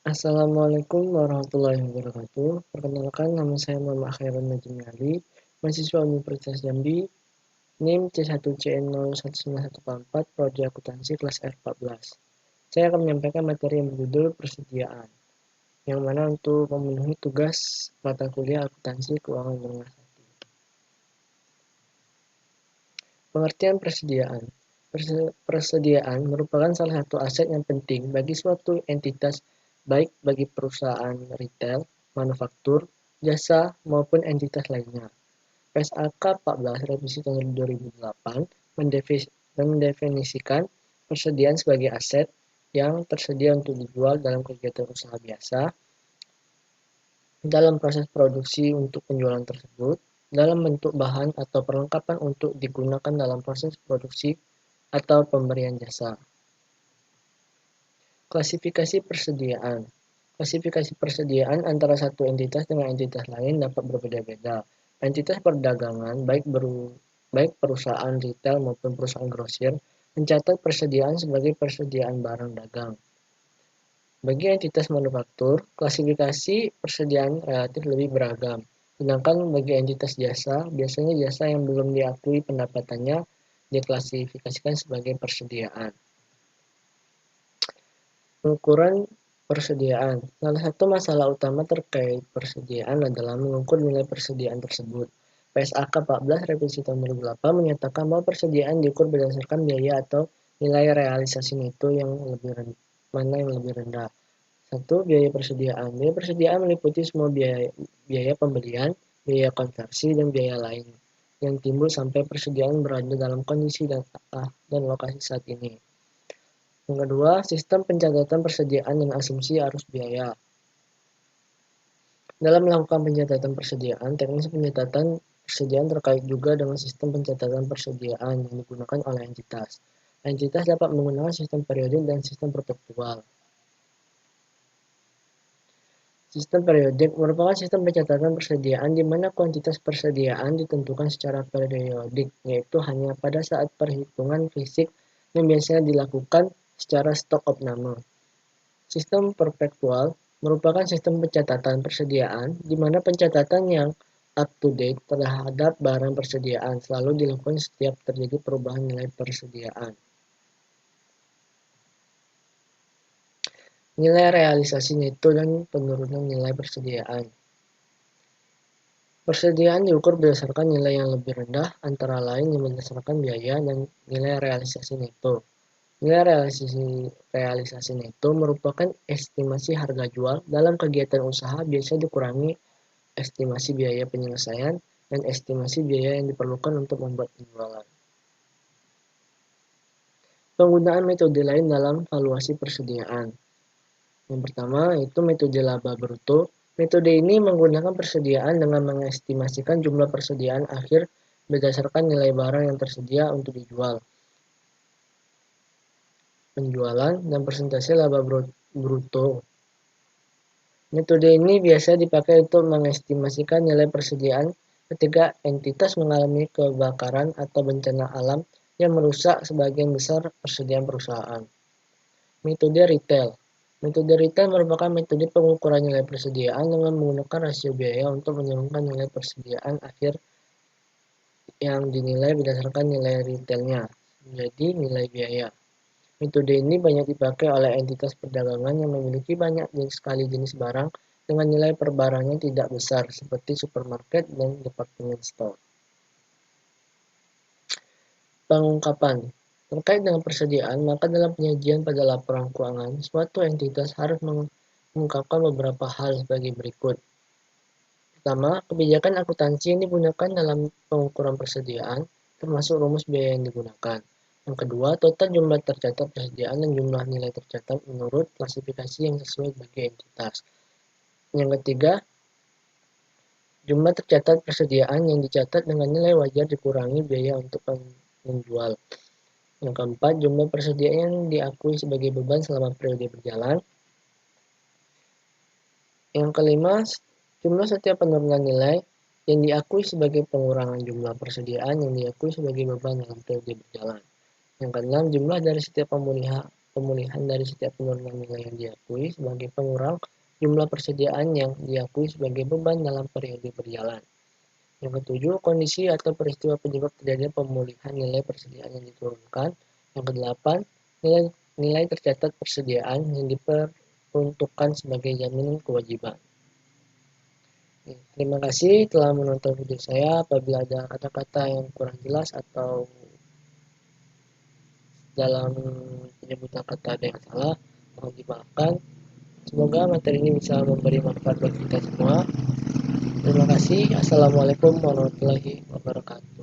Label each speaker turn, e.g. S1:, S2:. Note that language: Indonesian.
S1: Assalamualaikum warahmatullahi wabarakatuh. Perkenalkan, nama saya Muhammad Khairul Najmi Ali, mahasiswa Universitas Jambi, NIM C1CN019144, Prodi Akuntansi kelas R14. Saya akan menyampaikan materi yang berjudul persediaan, yang mana untuk memenuhi tugas mata kuliah akuntansi keuangan menengah 1. Pengertian persediaan. Persediaan merupakan salah satu aset yang penting bagi suatu entitas, baik bagi perusahaan retail, manufaktur, jasa, maupun entitas lainnya. PSAK 14 Revisi Tahun 2008 mendefinisikan persediaan sebagai aset yang tersedia untuk dijual dalam kegiatan usaha biasa, dalam proses produksi untuk penjualan tersebut, dalam bentuk bahan atau perlengkapan untuk digunakan dalam proses produksi atau pemberian jasa. Klasifikasi persediaan. Klasifikasi persediaan antara satu entitas dengan entitas lain dapat berbeda-beda. Entitas perdagangan, baik perusahaan retail maupun perusahaan grosir, mencatat persediaan sebagai persediaan barang dagang. Bagi entitas manufaktur, klasifikasi persediaan relatif lebih beragam. Sedangkan bagi entitas jasa, biasanya jasa yang belum diakui pendapatannya diklasifikasikan sebagai persediaan. Pengukuran persediaan. Salah satu masalah utama terkait persediaan adalah mengukur nilai persediaan tersebut. PSAK 14 Revisi Tahun 2008 menyatakan bahwa persediaan diukur berdasarkan biaya atau nilai realisasi neto yang lebih rendah. 1. Biaya persediaan. Biaya persediaan meliputi semua biaya pembelian, biaya konversi, dan biaya lain yang timbul sampai persediaan berada dalam kondisi dan lokasi saat ini. Yang kedua, sistem pencatatan persediaan dan asumsi arus biaya. Dalam melakukan pencatatan persediaan, teknis pencatatan persediaan terkait juga dengan sistem pencatatan persediaan yang digunakan oleh entitas. Entitas dapat menggunakan sistem periodik dan sistem perpetual. Sistem periodik merupakan sistem pencatatan persediaan di mana kuantitas persediaan ditentukan secara periodik, yaitu hanya pada saat perhitungan fisik yang biasanya dilakukan secara stok opname. Sistem perpetual merupakan sistem pencatatan persediaan di mana pencatatan yang up-to-date terhadap barang persediaan selalu dilakukan setiap terjadi perubahan nilai persediaan. Nilai realisasi neto dan penurunan nilai persediaan. Persediaan diukur berdasarkan nilai yang lebih rendah, antara lain yang berdasarkan biaya dan nilai realisasi neto. Nilai realisasi neto merupakan estimasi harga jual dalam kegiatan usaha biasa dikurangi estimasi biaya penyelesaian dan estimasi biaya yang diperlukan untuk membuat penjualan. Penggunaan metode lain dalam valuasi persediaan. Yang pertama yaitu metode laba bruto. Metode ini menggunakan persediaan dengan mengestimasikan jumlah persediaan akhir berdasarkan nilai barang yang tersedia untuk dijual, penjualan, dan persentase laba bruto. Metode ini biasa dipakai untuk mengestimasikan nilai persediaan ketika entitas mengalami kebakaran atau bencana alam yang merusak sebagian besar persediaan perusahaan. Metode retail. Metode retail merupakan metode pengukuran nilai persediaan dengan menggunakan rasio biaya untuk menyambungkan nilai persediaan akhir yang dinilai berdasarkan nilai retailnya menjadi nilai biaya. Metode ini banyak dipakai oleh entitas perdagangan yang memiliki banyak sekali jenis barang dengan nilai per barangnya tidak besar, seperti supermarket dan department store. Pengungkapan. Terkait dengan persediaan, maka dalam penyajian pada laporan keuangan, suatu entitas harus mengungkapkan beberapa hal sebagai berikut. Pertama, kebijakan akuntansi yang digunakan dalam pengukuran persediaan, termasuk rumus biaya yang digunakan. Yang kedua, total jumlah tercatat persediaan dan jumlah nilai tercatat menurut klasifikasi yang sesuai bagi entitas. Yang ketiga, jumlah tercatat persediaan yang dicatat dengan nilai wajar dikurangi biaya untuk menjual. Yang keempat, jumlah persediaan yang diakui sebagai beban selama periode berjalan. Yang kelima, jumlah setiap penurunan nilai yang diakui sebagai pengurangan jumlah persediaan yang diakui sebagai beban dalam periode berjalan. Yang keenam, jumlah dari setiap pemulihan dari setiap penurunan nilai yang diakui sebagai pengurang jumlah persediaan yang diakui sebagai beban dalam periode berjalan. Yang ketujuh, kondisi atau peristiwa penyebab terjadinya pemulihan nilai persediaan yang diturunkan. Yang kedelapan, nilai tercatat persediaan yang diperuntukkan sebagai jaminan kewajiban. Terima kasih telah menonton video saya. Apabila ada kata-kata yang kurang jelas atau dalam penyebutan kata ada yang salah, mohon dimaafkan. Semoga materi ini bisa memberi manfaat bagi kita semua. Terima kasih. Assalamualaikum warahmatullahi wabarakatuh.